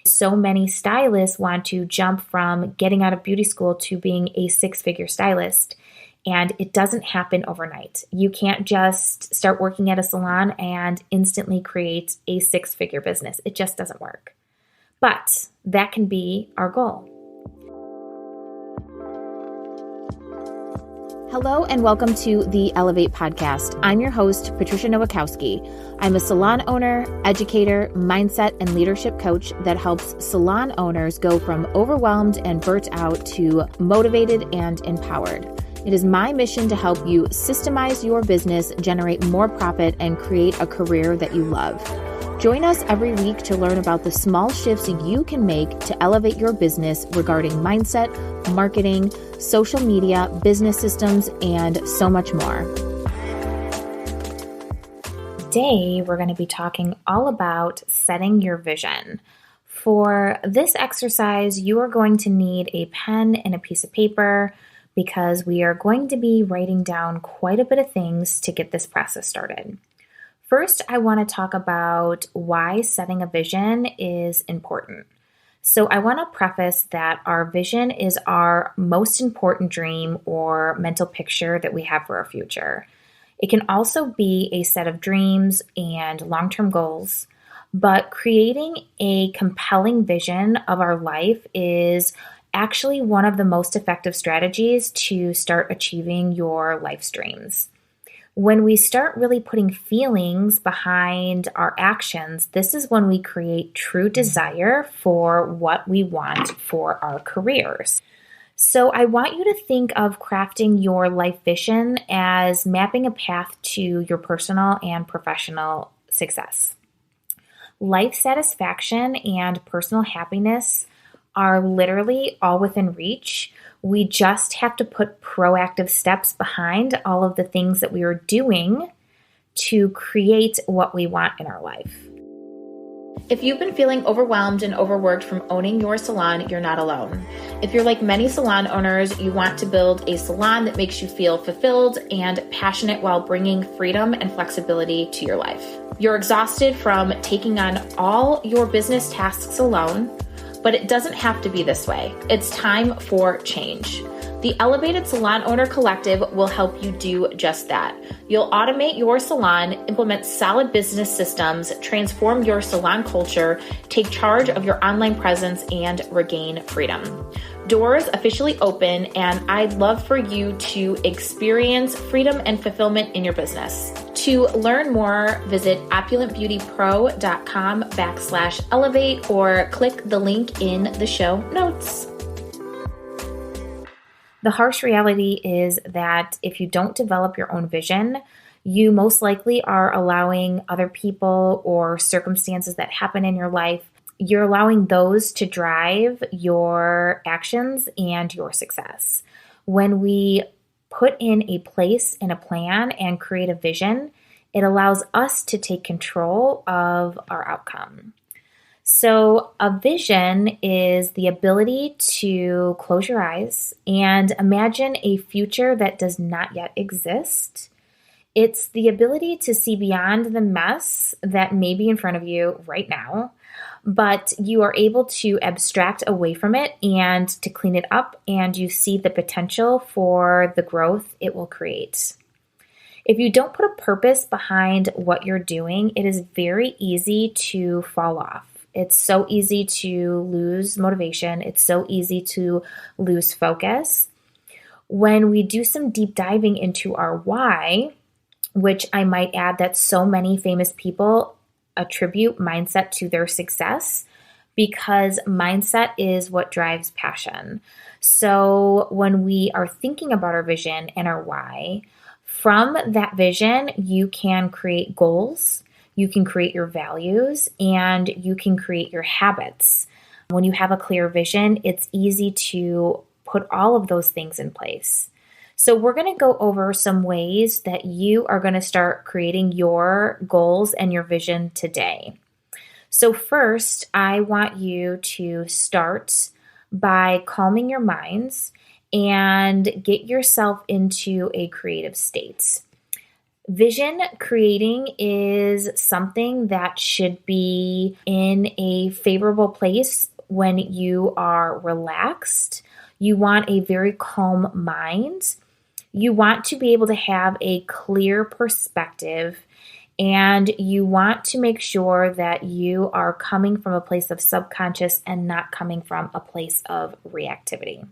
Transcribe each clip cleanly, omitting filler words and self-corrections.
So many stylists want to jump from getting out of beauty school to being a six-figure stylist, and it doesn't happen overnight. You can't just start working at a salon and instantly create a six-figure business. It just doesn't work. But that can be our goal. Hello and welcome to the Elevate podcast. I'm your host, Patricia Nowakowski. I'm a salon owner, educator, mindset, and leadership coach that helps salon owners go from overwhelmed and burnt out to motivated and empowered. It is my mission to help you systemize your business, generate more profit, and create a career that you love. Join us every week to learn about the small shifts you can make to elevate your business regarding mindset, marketing, social media, business systems, and so much more. Today, we're going to be talking all about setting your vision. For this exercise, you are going to need a pen and a piece of paper because we are going to be writing down quite a bit of things to get this process started. First, I want to talk about why setting a vision is important. So I want to preface that our vision is our most important dream or mental picture that we have for our future. It can also be a set of dreams and long-term goals, but creating a compelling vision of our life is actually one of the most effective strategies to start achieving your life's dreams. When we start really putting feelings behind our actions, this is when we create true desire for what we want for our careers. So I want you to think of crafting your life vision as mapping a path to your personal and professional success. Life satisfaction and personal happiness are literally all within reach. We just have to put proactive steps behind all of the things that we are doing to create what we want in our life. If you've been feeling overwhelmed and overworked from owning your salon, you're not alone. If you're like many salon owners, you want to build a salon that makes you feel fulfilled and passionate while bringing freedom and flexibility to your life. You're exhausted from taking on all your business tasks alone, but it doesn't have to be this way. It's time for change. The Elevated Salon Owner Collective will help you do just that. You'll automate your salon, implement solid business systems, transform your salon culture, take charge of your online presence, and regain freedom. Doors officially open, and I'd love for you to experience freedom and fulfillment in your business. To learn more, visit opulentbeautypro.com/elevate or click the link in the show notes. The harsh reality is that if you don't develop your own vision, you most likely are allowing other people or circumstances that happen in your life, you're allowing those to drive your actions and your success. When we put in a place and a plan and create a vision, it allows us to take control of our outcome. So a vision is the ability to close your eyes and imagine a future that does not yet exist. It's the ability to see beyond the mess that may be in front of you right now, but you are able to abstract away from it and to clean it up, and you see the potential for the growth it will create. If you don't put a purpose behind what you're doing, it is very easy to fall off. It's so easy to lose motivation. It's so easy to lose focus. When we do some deep diving into our why, which I might add that so many famous people attribute mindset to their success because mindset is what drives passion. So when we are thinking about our vision and our why, from that vision, you can create goals, you can create your values, and you can create your habits. When you have a clear vision, it's easy to put all of those things in place. So we're going to go over some ways that you are going to start creating your goals and your vision today. So first, I want you to start by calming your minds and get yourself into a creative state. Vision creating is something that should be in a favorable place when you are relaxed. You want a very calm mind. You want to be able to have a clear perspective, and you want to make sure that you are coming from a place of subconscious and not coming from a place of reactivity.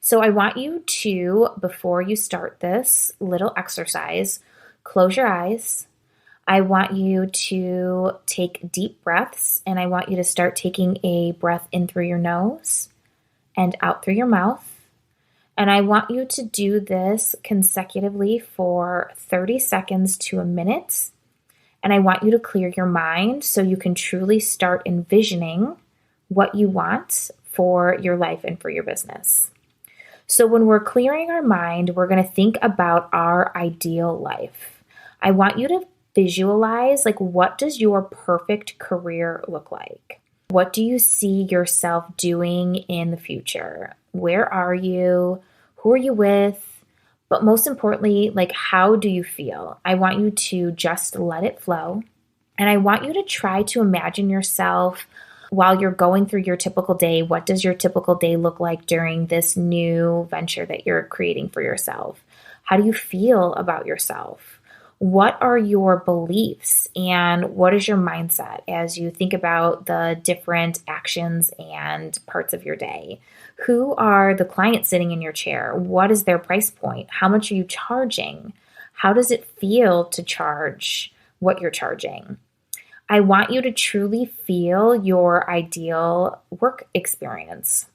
So I want you to, before you start this little exercise, close your eyes. I want you to take deep breaths, and I want you to start taking a breath in through your nose and out through your mouth. And I want you to do this consecutively for 30 seconds to a minute. And I want you to clear your mind so you can truly start envisioning what you want for your life and for your business. So when we're clearing our mind, we're going to think about our ideal life. I want you to visualize, like, what does your perfect career look like? What do you see yourself doing in the future? Where are you? Who are you with? But most importantly, like, how do you feel? I want you to just let it flow. And I want you to try to imagine yourself while you're going through your typical day. What does your typical day look like during this new venture that you're creating for yourself? How do you feel about yourself? What are your beliefs and what is your mindset as you think about the different actions and parts of your day? Who are the clients sitting in your chair? What is their price point? How much are you charging? How does it feel to charge what you're charging? I want you to truly feel your ideal work experience.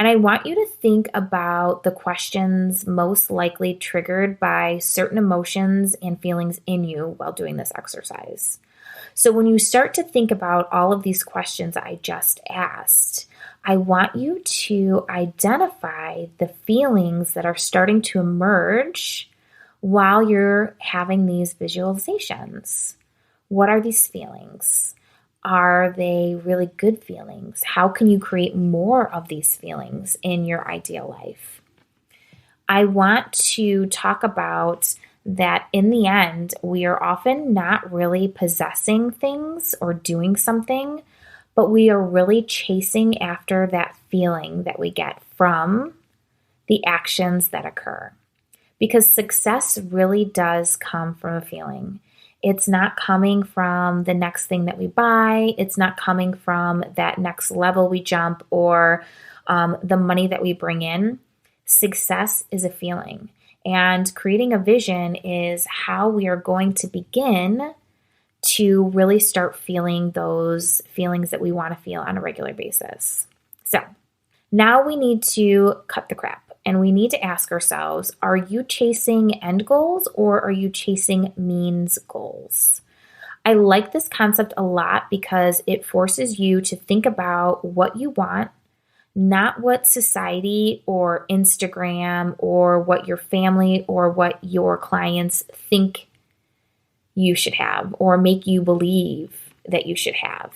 And I want you to think about the questions most likely triggered by certain emotions and feelings in you while doing this exercise. So when you start to think about all of these questions I just asked, I want you to identify the feelings that are starting to emerge while you're having these visualizations. What are these feelings? Are they really good feelings? How can you create more of these feelings in your ideal life? I want to talk about that in the end, we are often not really possessing things or doing something, but we are really chasing after that feeling that we get from the actions that occur. Because success really does come from a feeling. It's not coming from the next thing that we buy. It's not coming from that next level we jump or the money that we bring in. Success is a feeling. And creating a vision is how we are going to begin to really start feeling those feelings that we want to feel on a regular basis. So now we need to cut the crap. And we need to ask ourselves, are you chasing end goals or are you chasing means goals? I like this concept a lot because it forces you to think about what you want, not what society or Instagram or what your family or what your clients think you should have or make you believe that you should have.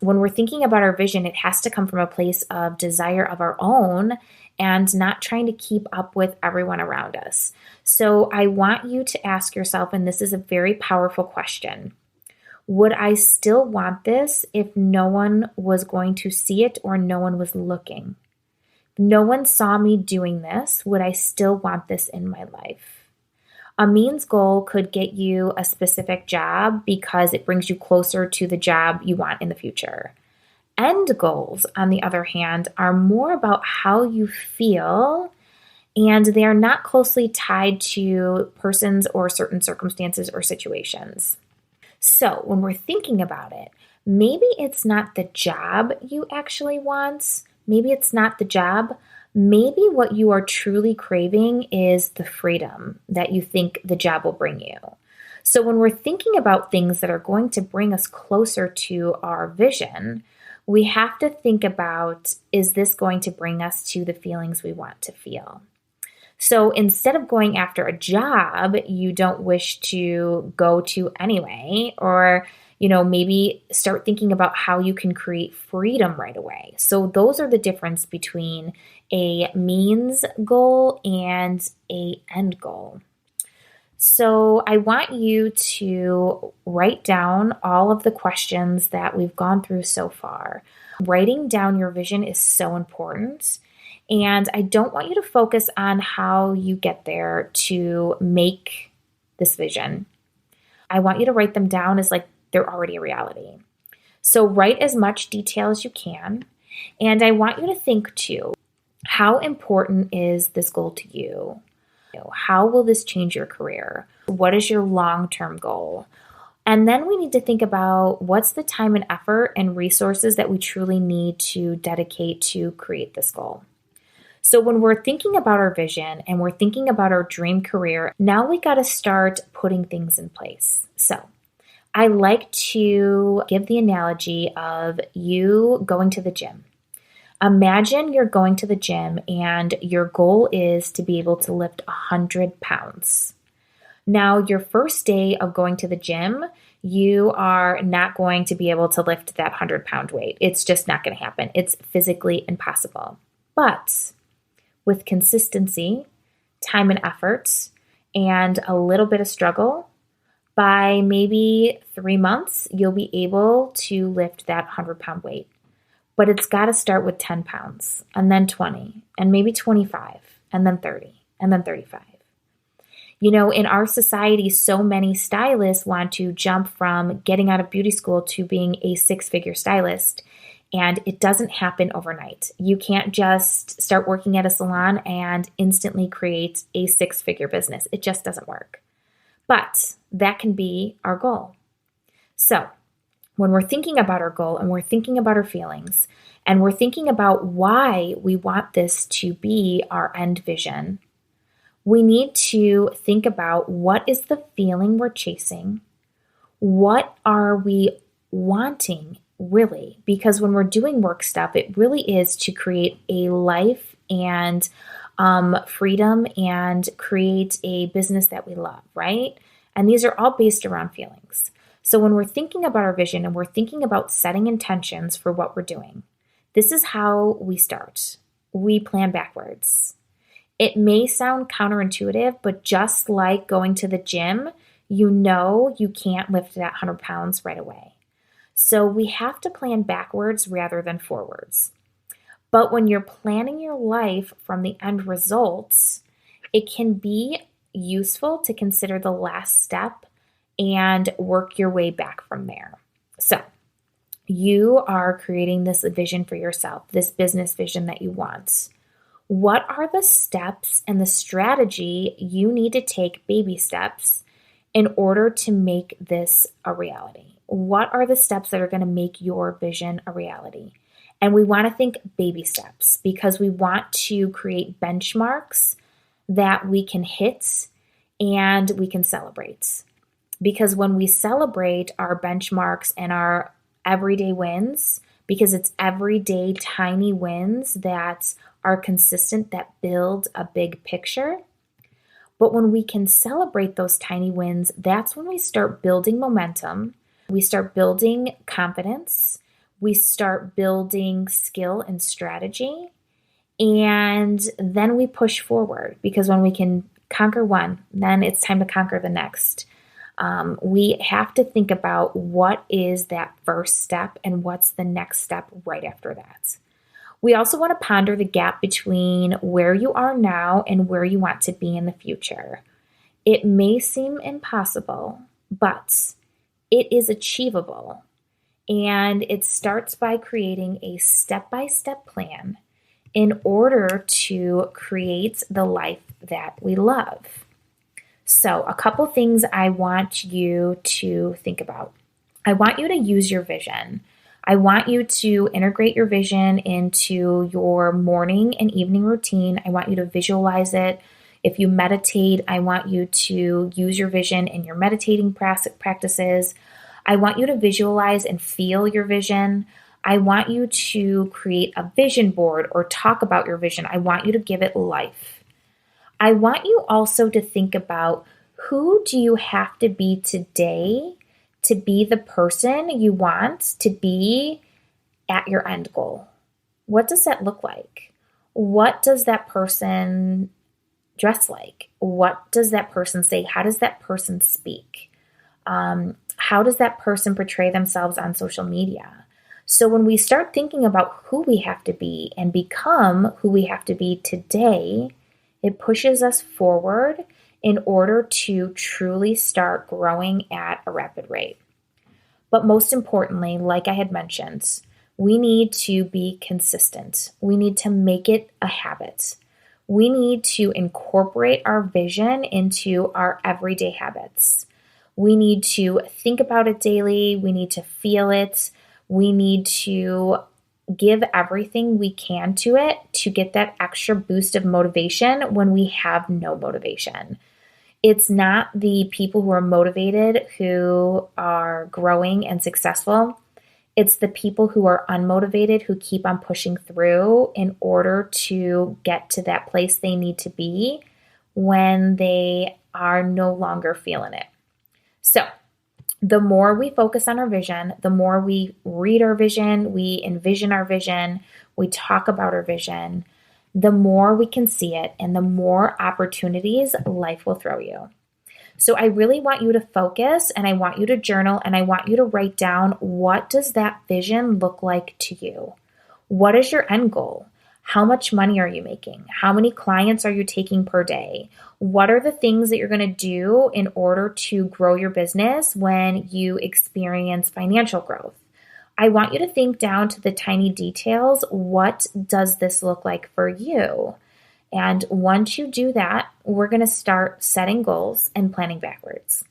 When we're thinking about our vision, it has to come from a place of desire of our own and not trying to keep up with everyone around us. So I want you to ask yourself, and this is a very powerful question, would I still want this if no one was going to see it or no one was looking? If no one saw me doing this, would I still want this in my life? A means goal could get you a specific job because it brings you closer to the job you want in the future. End goals, on the other hand, are more about how you feel, and they are not closely tied to persons or certain circumstances or situations. So when we're thinking about it, maybe it's not the job you actually want. Maybe it's not the job. Maybe what you are truly craving is the freedom that you think the job will bring you. So when we're thinking about things that are going to bring us closer to our vision, we have to think about, is this going to bring us to the feelings we want to feel? So instead of going after a job you don't wish to go to anyway, or maybe start thinking about how you can create freedom right away. So those are the difference between a means goal and a end goal. So I want you to write down all of the questions that we've gone through so far. Writing down your vision is so important. And I don't want you to focus on how you get there to make this vision. I want you to write them down as like they're already a reality. So write as much detail as you can. And I want you to think too, how important is this goal to you? How will this change your career? What is your long-term goal? And then we need to think about what's the time and effort and resources that we truly need to dedicate to create this goal. So when we're thinking about our vision and we're thinking about our dream career, now we got to start putting things in place. So I like to give the analogy of you going to the gym. Imagine you're going to the gym and your goal is to be able to lift 100 pounds. Now, your first day of going to the gym, you are not going to be able to lift that 100-pound weight. It's just not going to happen. It's physically impossible. But with consistency, time and effort, and a little bit of struggle, by maybe 3 months, you'll be able to lift that 100-pound weight. But it's got to start with 10 pounds, and then 20, and maybe 25, and then 30, and then 35. You know, in our society, so many stylists want to jump from getting out of beauty school to being a six-figure stylist, and it doesn't happen overnight. You can't just start working at a salon and instantly create a six-figure business. It just doesn't work. But that can be our goal. So when we're thinking about our goal and we're thinking about our feelings and we're thinking about why we want this to be our end vision, we need to think about what is the feeling we're chasing? What are we wanting really? Because when we're doing work stuff, it really is to create a life and freedom and create a business that we love, right? And these are all based around feelings. So when we're thinking about our vision and we're thinking about setting intentions for what we're doing, this is how we start. We plan backwards. It may sound counterintuitive, but just like going to the gym, you know you can't lift that 100 pounds right away. So we have to plan backwards rather than forwards. But when you're planning your life from the end results, it can be useful to consider the last step and work your way back from there. So you are creating this vision for yourself, this business vision that you want. What are the steps and the strategy you need to take, baby steps, in order to make this a reality? What are the steps that are going to make your vision a reality? And we want to think baby steps because we want to create benchmarks that we can hit and we can celebrate. Because when we celebrate our benchmarks and our everyday wins, because it's everyday tiny wins that are consistent, that build a big picture. But when we can celebrate those tiny wins, that's when we start building momentum. We start building confidence. We start building skill and strategy. And then we push forward because when we can conquer one, then it's time to conquer the next. We have to think about what is that first step and what's the next step right after that. We also want to ponder the gap between where you are now and where you want to be in the future. It may seem impossible, but it is achievable. And it starts by creating a step-by-step plan in order to create the life that we love. So a couple things I want you to think about. I want you to use your vision. I want you to integrate your vision into your morning and evening routine. I want you to visualize it. If you meditate, I want you to use your vision in your meditating practices. I want you to visualize and feel your vision. I want you to create a vision board or talk about your vision. I want you to give it life. I want you also to think about who do you have to be today to be the person you want to be at your end goal? What does that look like? What does that person dress like? What does that person say? How does that person speak? How does that person portray themselves on social media? So when we start thinking about who we have to be and become who we have to be today, it pushes us forward in order to truly start growing at a rapid rate. But most importantly, like I had mentioned, we need to be consistent. We need to make it a habit. We need to incorporate our vision into our everyday habits. We need to think about it daily. We need to feel it. We need to give everything we can to it to get that extra boost of motivation when we have no motivation. It's not the people who are motivated who are growing and successful. It's the people who are unmotivated who keep on pushing through in order to get to that place they need to be when they are no longer feeling it. So the more we focus on our vision, the more we read our vision, we envision our vision, we talk about our vision, the more we can see it and the more opportunities life will throw you. So I really want you to focus, and I want you to journal, and I want you to write down, what does that vision look like to you? What is your end goal? How much money are you making? How many clients are you taking per day? What are the things that you're going to do in order to grow your business when you experience financial growth? I want you to think down to the tiny details. What does this look like for you? And once you do that, we're going to start setting goals and planning backwards.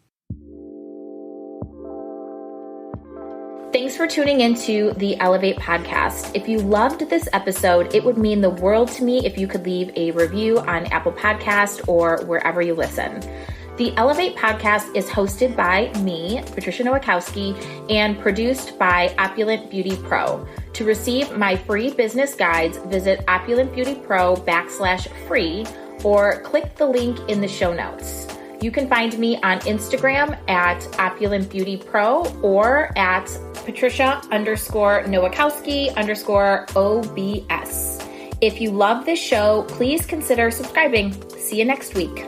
Thanks for tuning into the Elevate podcast. If you loved this episode, it would mean the world to me if you could leave a review on Apple Podcast or wherever you listen. The Elevate podcast is hosted by me, Patricia Nowakowski, and produced by Opulent Beauty Pro. To receive my free business guides, visit opulentbeautypro.com/free or click the link in the show notes. You can find me on Instagram at opulentbeautypro or at Patricia_Nowakowski_OBS. If you love this show, please consider subscribing. See you next week.